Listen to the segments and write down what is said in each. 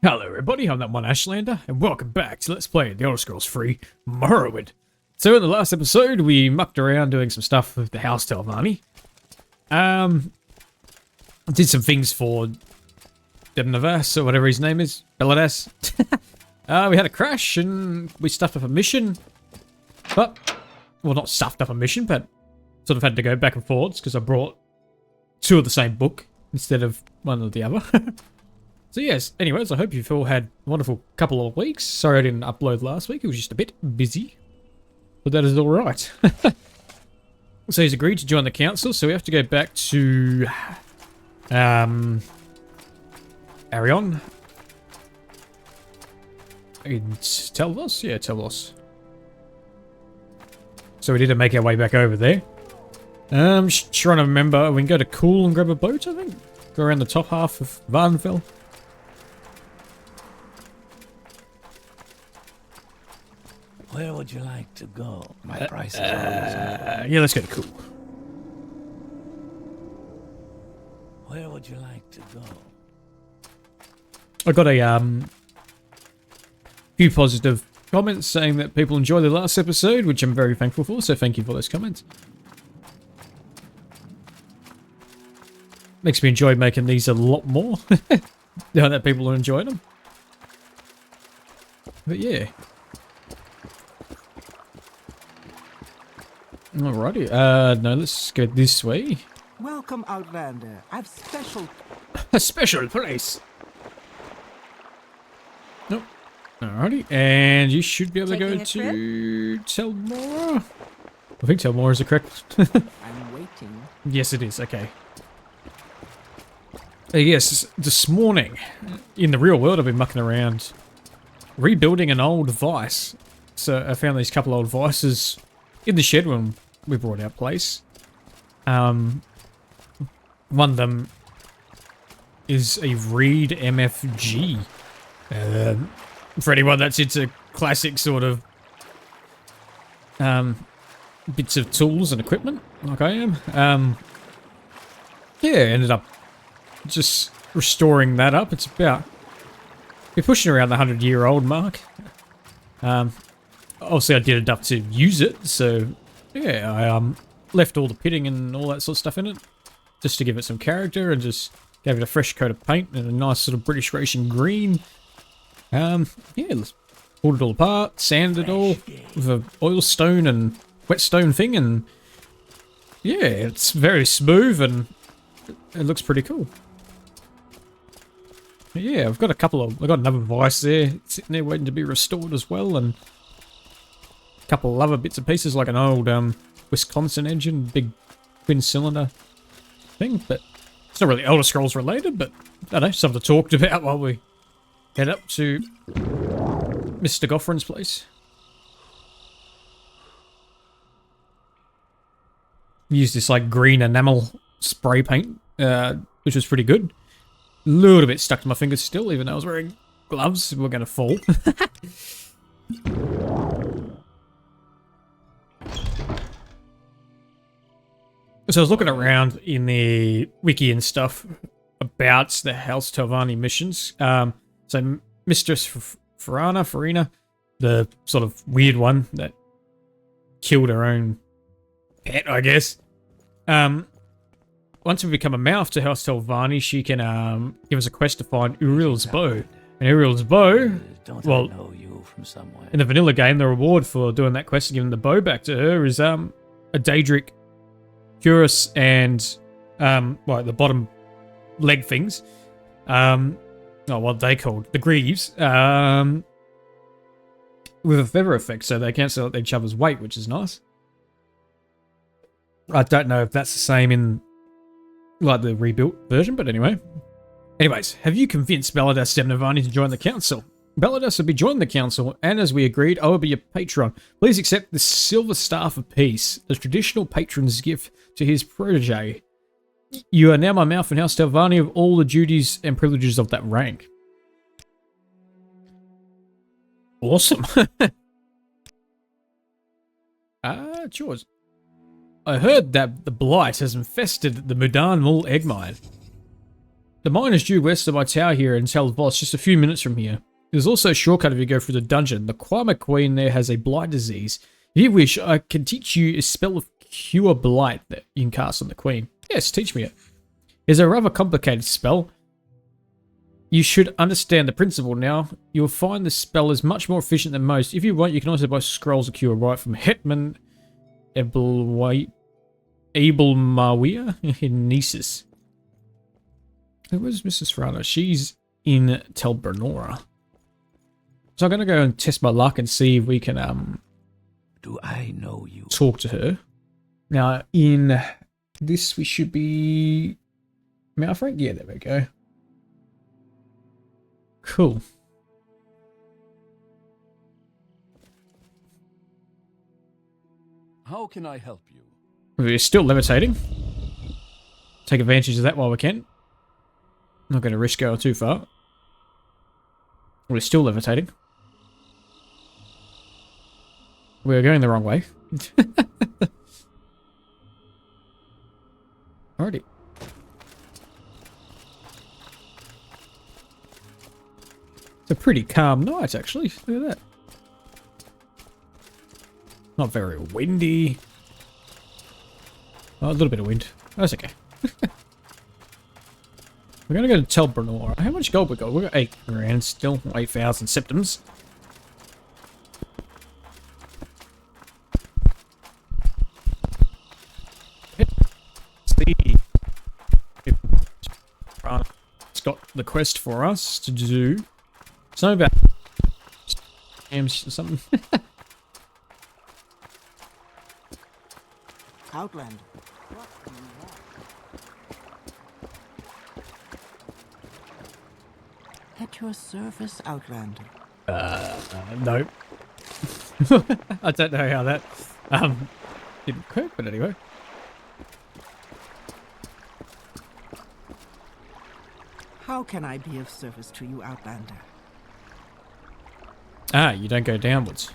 Hello everybody, I'm ThatOneAshlander, and welcome back to Let's Play The Elder Scrolls 3 Morrowind. So in the last episode, we mucked around doing some stuff with the House Telvanni. Did some things for Addamasartus, or whatever his name is, Beladas. We had a crash, and we stuffed up a mission. But, well, not stuffed up a mission, but sort of had to go back and forwards, because I brought two of the same book, instead of one or the other. So yes, anyways, I hope you've all had a wonderful couple of weeks. Sorry I didn't upload last week, it was just a bit busy. But that is alright. So he's agreed to join the council, so we have to go back to... Arion. It's Telvos? Yeah, Telvos. So we need to make our way back over there. Just trying to remember, we can go to Cool and grab a boat, I think? Go around the top half of Varnfell. Where would you like to go? My price is always yeah, let's go to Cool. Where would you like to go? I got a few positive comments saying that people enjoyed the last episode, which I'm very thankful for, so thank you for those comments. Makes me enjoy making these a lot more, now that people are enjoying them. But yeah. Alrighty, no, let's go this way. Welcome, Outlander. I've special... A special place! Nope. Alrighty, and you should be able to go to Telmora. I think Telmora is the correct... I'm waiting. Yes, it is, okay. Yes, this morning, in the real world, I've been mucking around rebuilding an old vice. So I found these couple old vices in the shed when we brought our place. One of them is a Reed MFG. For anyone that's into classic sort of bits of tools and equipment, like I am. Yeah, ended up just restoring that up. It's about... we're pushing around the 100-year-old mark. Obviously I did enough to use it, so yeah, I left all the pitting and all that sort of stuff in it, just to give it some character, and just gave it a fresh coat of paint and a nice sort of British racing green. Yeah, let's pulled it all apart, sanded it all with a oil stone and whetstone thing, and yeah, it's very smooth and it looks pretty cool. But yeah, I've got another vice there sitting there waiting to be restored as well, and couple of other bits and pieces, like an old Wisconsin engine, big twin cylinder thing, but it's not really Elder Scrolls related, but I don't know, something to talk about while we head up to Mr. Goffrin's place. Used this like green enamel spray paint, which was pretty good. A little bit stuck to my fingers still, even though I was wearing gloves. We're gonna fall. So I was looking around in the wiki and stuff about the House Telvanni missions. So Mistress Farina, the sort of weird one that killed her own pet, I guess. Once we become a mouth to House Telvanni, she can give us a quest to find Uril's bow. And Uril's bow, well, know you from somewhere. in the vanilla game, the reward for doing that quest and giving the bow back to her is a Daedric Curus and well, the bottom leg things. What they called the greaves. With a feather effect, so they cancel out each other's weight, which is nice. I don't know if that's the same in like the rebuilt version, but anyway. Anyways, have you convinced Beladas Temnavani to join the council? Beladas will be joining the council, and as we agreed, I will be your patron. Please accept the Silver Staff of Peace, the traditional patron's gift to his protege. You are now my mouth and House Telvanni of all the duties and privileges of that rank. Awesome. Chores. I heard that the blight has infested the Mudan Mul egg mine. The mine is due west of my tower here in Tel Voss, just a few minutes from here. There's also a shortcut if you go through the dungeon. The Kwama Queen there has a blight disease. If you wish, I can teach you a spell of cure blight that you can cast on the Queen. Yes, teach me it. It's a rather complicated spell. You should understand the principle now. You'll find the spell is much more efficient than most. If you want, you can also buy scrolls of cure blight from Hetman Abelmawia in Gnisis. Where's Mrs. Frana? She's in Tel Balmora. So I'm going to go and test my luck and see if we can Do I know you? talk to her. Now, in this, we should be... Malfrank? Yeah, there we go. Cool. How can I help you? We're still levitating. Take advantage of that while we can. Not going to risk going too far. We're still levitating. We're going the wrong way. Alrighty. It's a pretty calm night, actually. Look at that. Not very windy. Oh, a little bit of wind. That's okay. We're going to go to Tel Balmora. How much gold we got? We got 8 grand still. 8,000 septums. It's got the quest for us to do. Something about something. Outlander, what do you want? At your service, Outlander. No. I don't know how that didn't work, but anyway. How can I be of service to you, Outlander? Ah, you don't go downwards.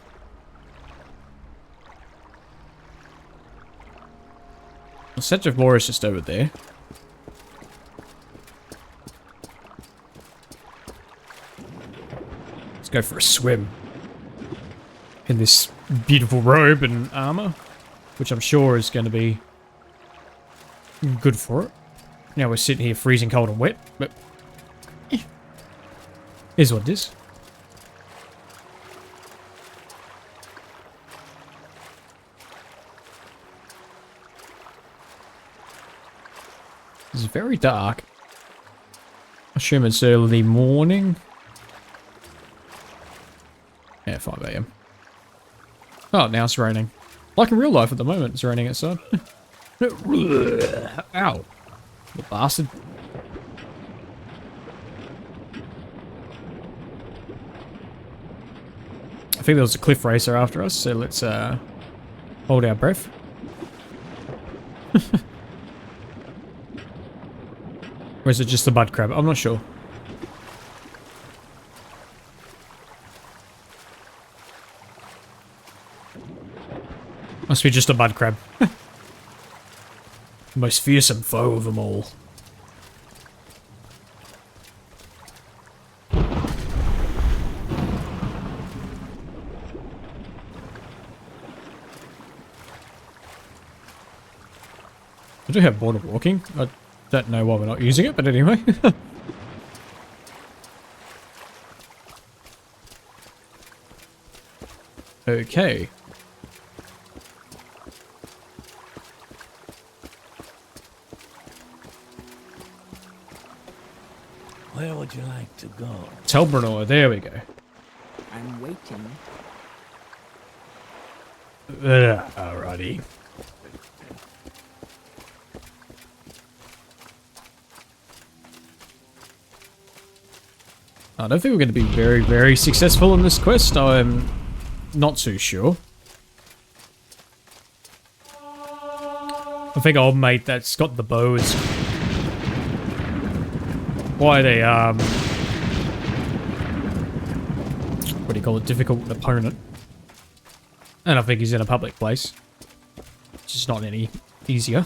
The center of Morrowind is just over there. Let's go for a swim. In this beautiful robe and armor, which I'm sure is going to be good for it. Now we're sitting here freezing cold and wet, but is what it is. It's very dark. I assume it's early morning. Yeah, 5 AM. Oh, now it's raining. Like in real life at the moment, it's raining outside. Ow. The bastard. I think there was a cliff racer after us, so let's hold our breath. Or is it just the mud crab? I'm not sure. Must be just a mud crab. The most fearsome foe of them all. I do have border walking. I don't know why we're not using it, but anyway. Okay. Where would you like to go? Tel Balmora, there we go. I'm waiting. Alrighty. I don't think we're going to be very, very successful in this quest. I'm not too sure. I think old mate that's got the bow is quite a, what do you call it, difficult opponent. And I think he's in a public place. It's just not any easier.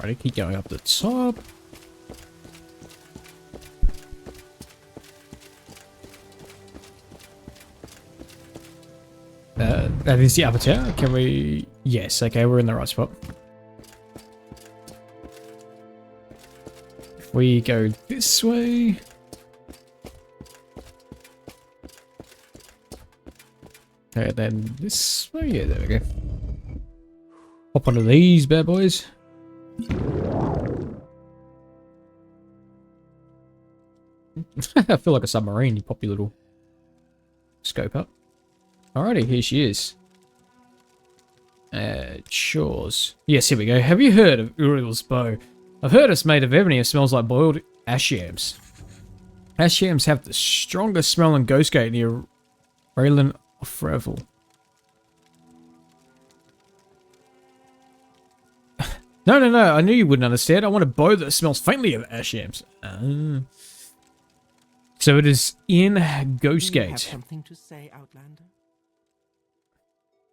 Alrighty, keep going up the top. That is the upper tower. Can we... Yes, okay, we're in the right spot. If we go this way... Okay, then this way. Yeah, there we go. Hop onto these bad boys. I feel like a submarine. You pop your little scope up. Alrighty, here she is. Shores. Yes, here we go. Have you heard of Uril's bow? I've heard it's made of ebony and smells like boiled ash yams. Ash yams have the strongest smell in Ghostgate near Raylan of Revel. No, I knew you wouldn't understand. I want a bow that smells faintly of ash yams. So it is in Ghostgate. You have something to say, Outlander?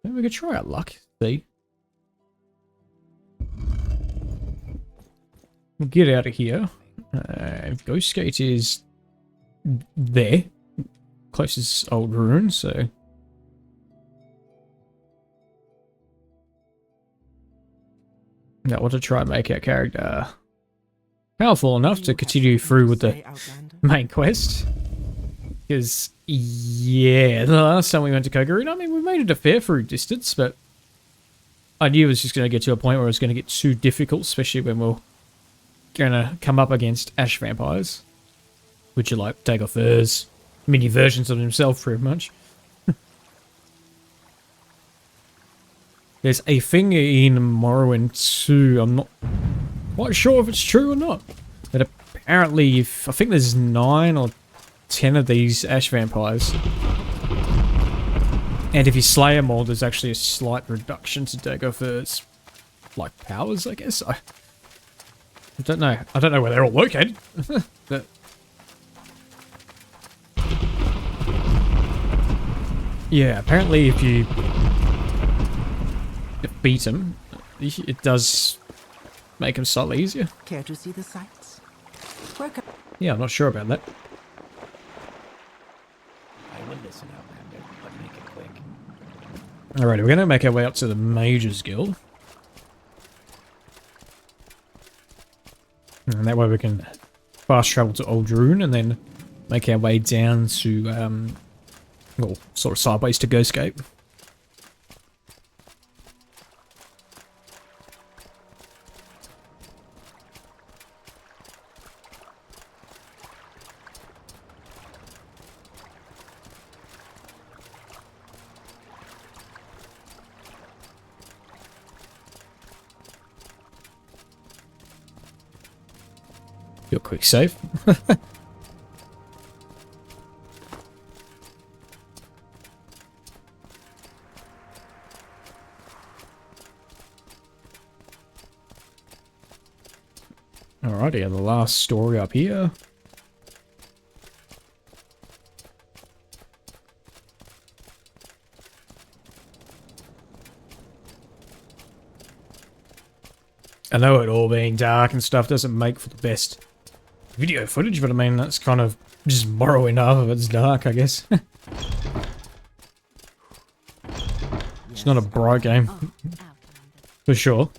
Maybe we could try our luck. See. We'll get out of here. Ghostgate is there. Closest old ruin, so... Now, I want to try and make our character powerful enough to continue through with the main quest. Because, yeah, the last time we went to Kogareen, I mean, we made it a fair through distance, but I knew it was just going to get to a point where it was going to get too difficult, especially when we're going to come up against ash vampires, which are like Dagothers, mini versions of himself, pretty much. There's a thing in Morrowind 2, I'm not quite sure if it's true or not, but apparently, I think there's 9 or 10 of these ash vampires, and if you slay them all, there's actually a slight reduction to Dagothers, like, powers, I guess. I don't know. I don't know where they're all located, but... Yeah, apparently if you beat him, it does make him slightly easier. Care to see the sights? Yeah, I'm not sure about that. I will listen, Outlander, but make it quick. Alright, we're going to make our way up to the Mages Guild. And that way we can fast travel to Old Rune and then make our way down to, well, sort of sideways to Ghostgate. Do a quick save. Alrighty, and the last story up here. I know it all being dark and stuff doesn't make for the best video footage, but I mean, that's kind of just Morrowind half of it's dark, I guess. It's not a bright game, for sure.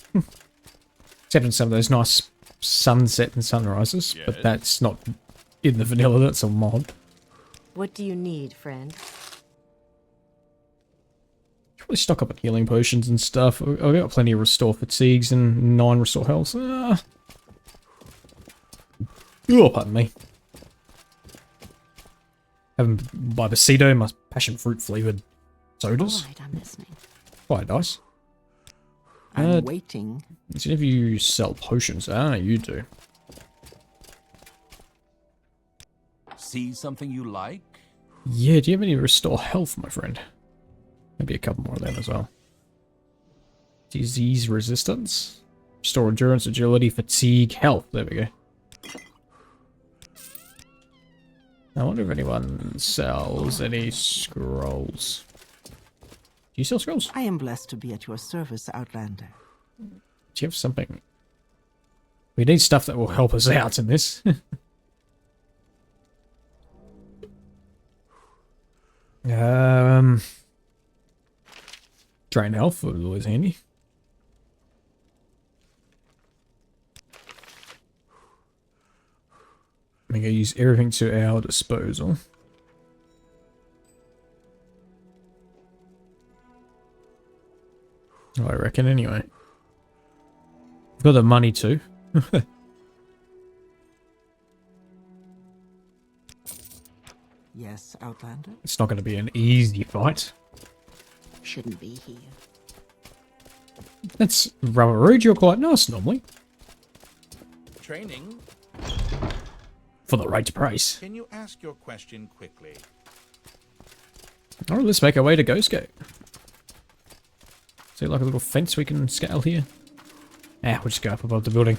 Except in some of those nice sunset and sunrises, but that's not in the vanilla, that's a mod. What do you need, friend? Probably stock up on healing potions and stuff. I've got plenty of restore fatigues and 9 restore health. Oh, pardon me. Having by the Cedo, my passion fruit flavored sodas. All right, I'm listening. Quite nice. I'm waiting. Does any of you sell potions? Ah, you do. See something you like? Yeah, do you have any restore health, my friend? Maybe a couple more of them as well. Disease resistance. Restore endurance, agility, fatigue, health. There we go. I wonder if anyone sells any scrolls. Do you sell scrolls? I am blessed to be at your service, Outlander. Do you have something We need stuff that will help us out in this. Drain health was always handy. I'm going to use everything to our disposal. Oh, I reckon anyway. We've got the money too. Yes, Outlander? It's not going to be an easy fight. Shouldn't be here. That's rather rude. You're quite nice normally. Training? For the right price. Can you ask your question quickly? Alright, let's make our way to Ghostgate. Is there like a little fence we can scale here? Ah, we'll just go up above the building.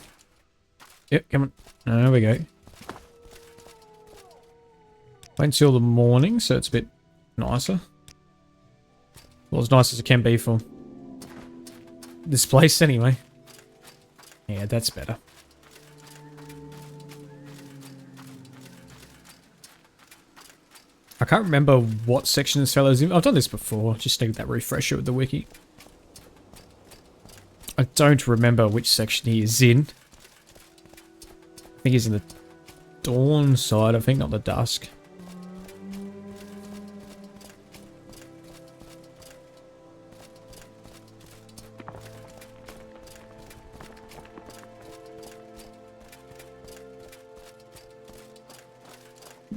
Yep, come on. There we go. Wait until the morning, so it's a bit nicer. Well, as nice as it can be for this place anyway. Yeah, that's better. I can't remember what section this fellow's in. I've done this before, just need that refresher with the wiki. I don't remember which section he is in. I think he's in the dawn side, I think, not the dusk.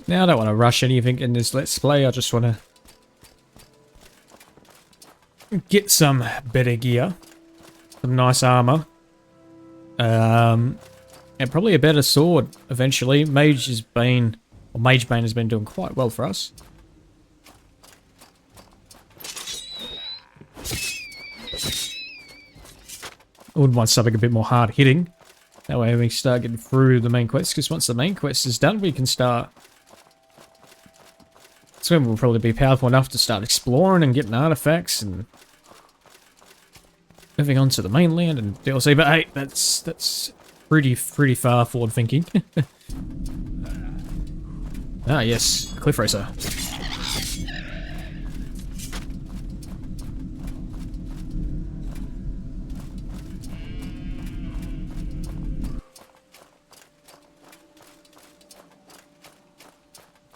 Now I don't want to rush anything in this Let's Play, I just want to get some better gear. Some nice armor. And probably a better sword eventually. Mage Bane has been doing quite well for us. I would want something a bit more hard hitting. That way we start getting through the main quest, because once the main quest is done, we can start... That's when we'll probably be powerful enough to start exploring and getting artifacts and moving on to the mainland and DLC. But hey, that's pretty far forward thinking. Ah yes, Cliff Racer.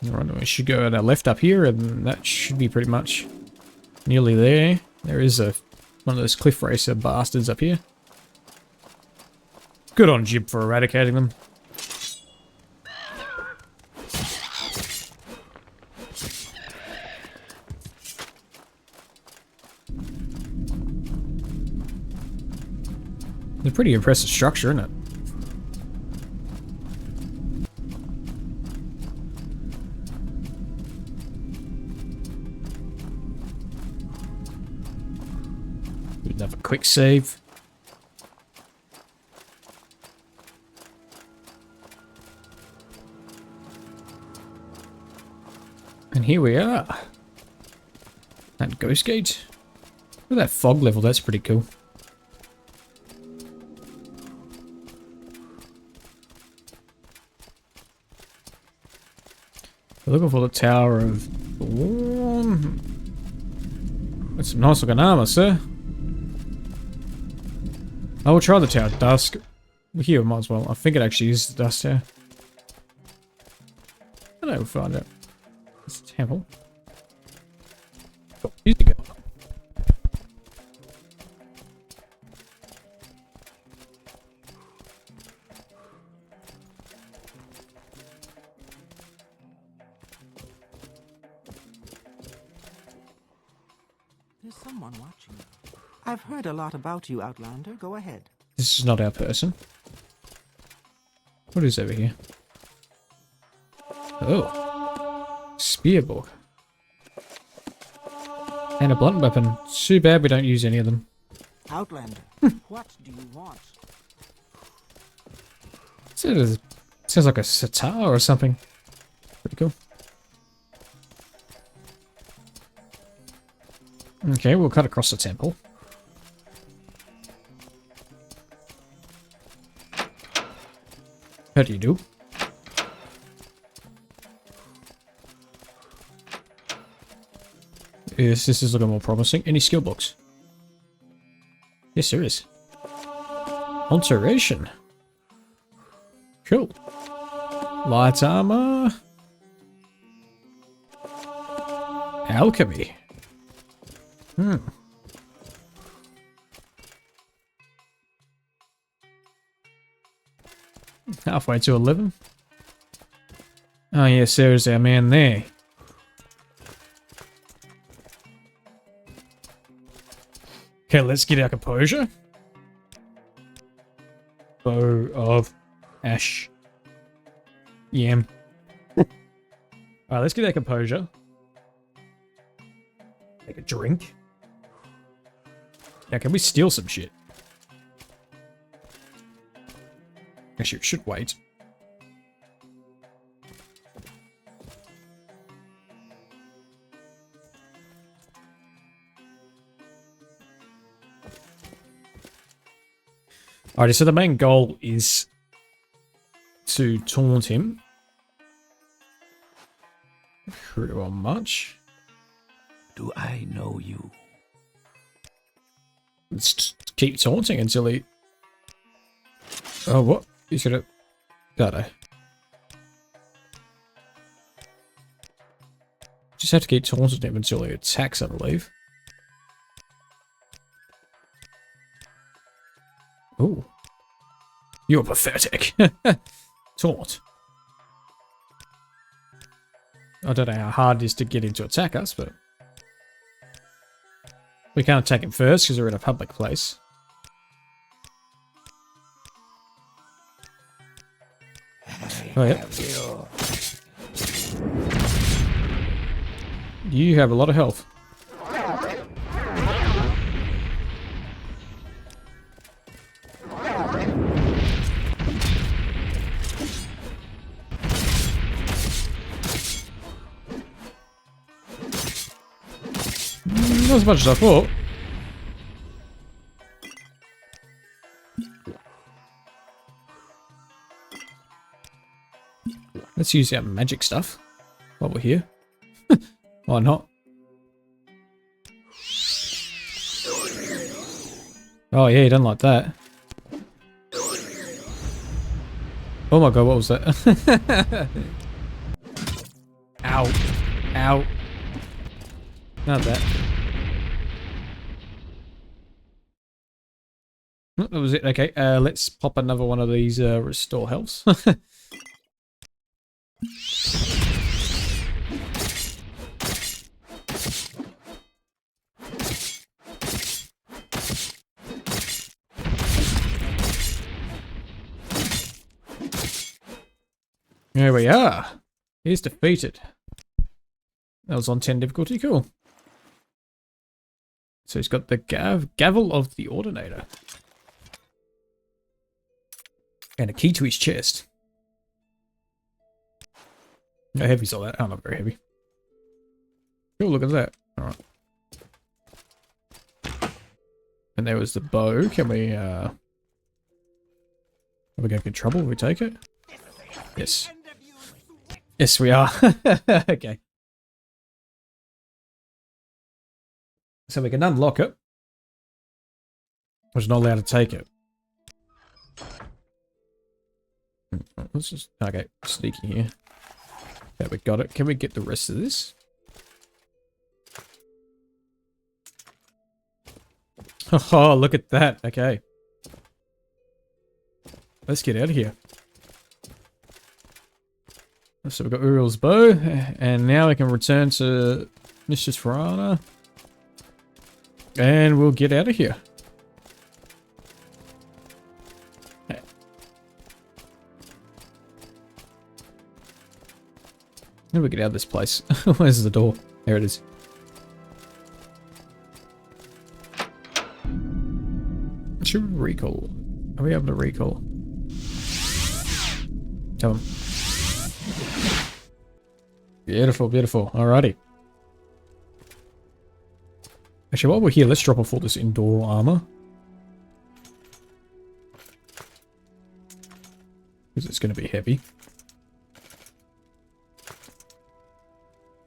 Alright, we should go to our left up here, and that should be pretty much nearly there. There is one of those Cliff Racer bastards up here. Good on Jib for eradicating them. They're pretty impressive structure, isn't it? Have a quick save. And here we are. That Ghost Gate. Look at that fog level, that's pretty cool. We're looking for the Tower of Dawn. That's some nice looking armor, sir. I will try the Tower of Dusk. Here, we might as well. I think it actually is the Dust Tower. I know, we'll find out. It's a temple. Oh, music going on. There's someone watching. I've heard a lot about you, Outlander. Go ahead. This is not our person. What is over here? Oh. Spearbook. And a blunt weapon. Too bad we don't use any of them. Outlander, what do you want? Sounds like a sitar or something. Pretty cool. Okay, we'll cut across the temple. How do you do? Yes, this is looking more promising. Any skill books? Yes, there is. Alteration. Cool. Light armor. Alchemy. Halfway to 11. Oh yes, there's our man there. Okay, let's get our composure. Bow of Ash. Yam. Alright, let's get our composure. Take a drink. Now, can we steal some shit? Actually, it should wait. Alright, so the main goal is to taunt him. Pretty well much. Do I know you? Let's just keep taunting until he... Oh, what? He's gonna... Gotta. Just have to keep taunting him until he attacks, I believe. Ooh. You're pathetic. Taunt. I don't know how hard it is to get him to attack us, but... We can't attack him first because we're in a public place. Oh, yeah. You have a lot of health. Not as much as I thought. Let's use our magic stuff while we're here. Why not? Oh yeah, you don't like that. Oh my god, what was that? Ow. Ow. Not that. Oh, that was it. Okay, let's pop another one of these restore healths. There we are. He's defeated. That was on 10 difficulty. Cool. So he's got the gavel of the Ordinator. And a key to his chest. How heavy is all that? Oh, not very heavy. Cool, look at that. Alright. And there was the bow. Can we, are we going to get in trouble if we take it? Yes. Yes, we are. Okay. So we can unlock it. We're just not allowed to take it. Let's just... Okay, sneaky here. Okay, we got it. Can we get the rest of this? Oh, look at that. Okay. Let's get out of here. So we've got Uril's bow, and now we can return to Mistress Farana. And we'll get out of here. How do we get out of this place? Where's the door? There it is. Should we recall? Are we able to recall? Come on. Beautiful, beautiful. Alrighty. Actually, while we're here, let's drop off all this indoor armor. because it's going to be heavy.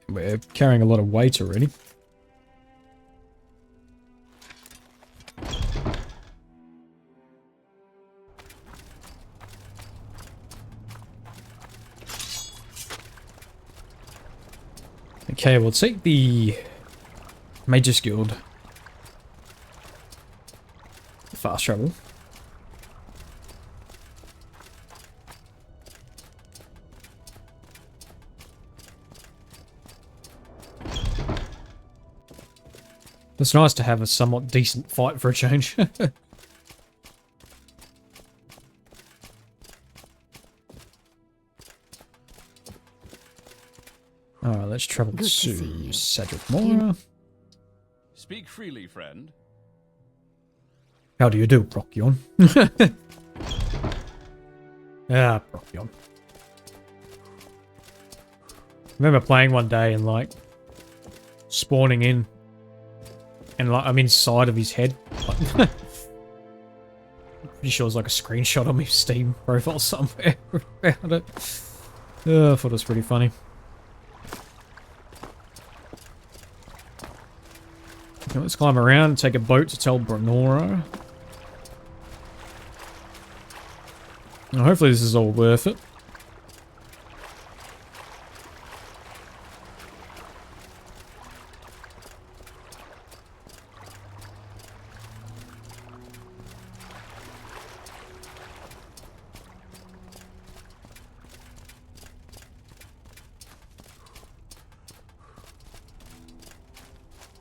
We're carrying a lot of weight already. Okay, we'll take the Mage's Guild. Fast travel. It's nice to have a somewhat decent fight for a change. Alright, let's travel Good to see to you. Sadrithmora. Speak freely, friend. How do you do, Procyon? Ah, Procyon. I remember playing one day and like spawning in and like I'm inside of his head. Pretty sure it's like a screenshot on my Steam profile somewhere about it. I thought it was pretty funny. Okay, let's climb around and take a boat to tell Balmora. And hopefully this is all worth it.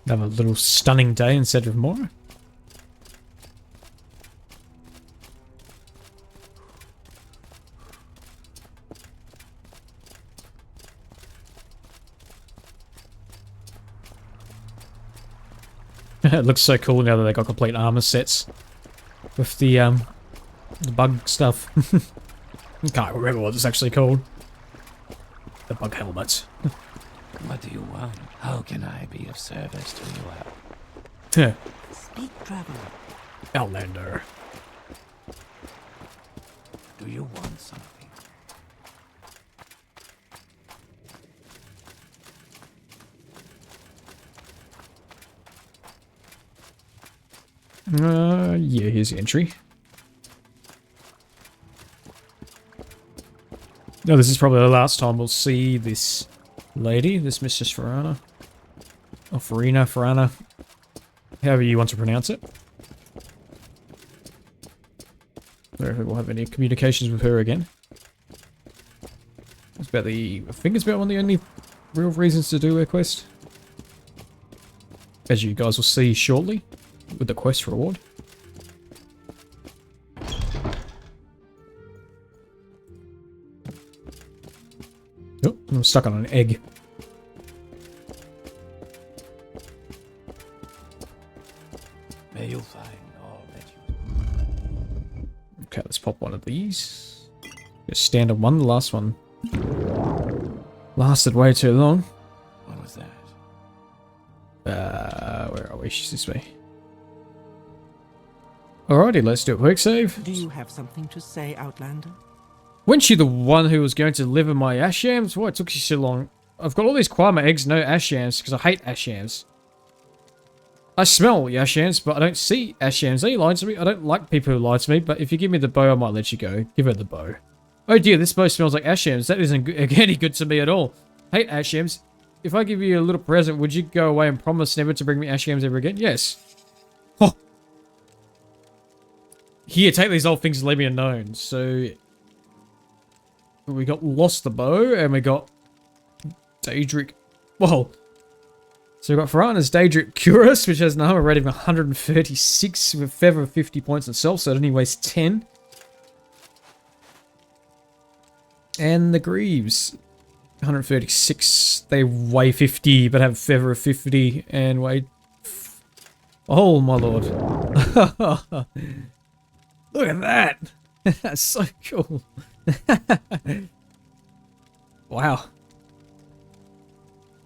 Have a little stunning day instead of more. It looks so cool now that they got complete armor sets with the bug stuff. I can't remember what it's actually called. The bug helmets. What do you want? How can I be of service to you? Speak, traveler. Outlander. Do you want something? Yeah, here's the entry. No, this is probably the last time we'll see this lady, this Mistress Farana. Or Farana. However you want to pronounce it. I don't know if we'll have any communications with her again. It's about I think it's about one of the only real reasons to do a quest. As you guys will see shortly, with the quest reward. Oh, I'm stuck on an egg. May you find all that you... Okay, let's pop one of these. Just standard one, the last one lasted way too long. What was that? Where are we? She's this way. Alrighty, let's do a quick save. Do you have something to say, Outlander? Weren't she the one who was going to deliver my ash yams? Why it took you so long? I've got all these Quama eggs, no ash yams, because I hate ash yams. I smell the ash yams, but I don't see ash yams. Are you lying to me? I don't like people who lie to me, but if you give me the bow, I might let you go. Give her the bow. Oh dear, this bow smells like ash yams. That isn't any good to me at all. Hate ash yams. If I give you a little present, would you go away and promise never to bring me ash yams ever again? Yes. Oh. Here, take these old things and leave me unknown. So... we got Lost the Bow, and we got Daedric. Whoa. So we got Farana's Daedric Curus, which has an armor rating of 136 with feather of 50 points itself, so it only weighs 10. And the Greaves, 136. They weigh 50, but have feather of 50 and weigh... oh my lord. Look at that. That's so cool. Wow.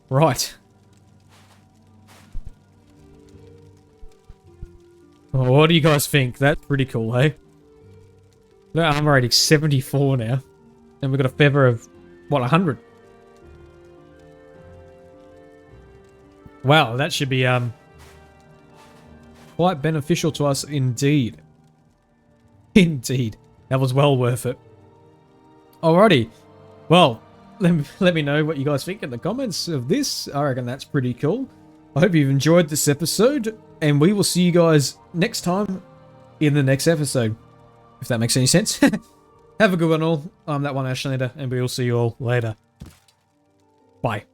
Right. Well, what do you guys think? That's pretty cool, hey? Look, armor rating 74 now. And we've got a feather of, what, 100? Wow, that should be quite beneficial to us indeed. Indeed. That was well worth it. Alrighty. Well, let me know what you guys think in the comments of this. I reckon that's pretty cool. I hope you've enjoyed this episode, and we will see you guys next time in the next episode. If that makes any sense. Have a good one all. I'm ThatOneAshlander, and we will see you all later. Bye.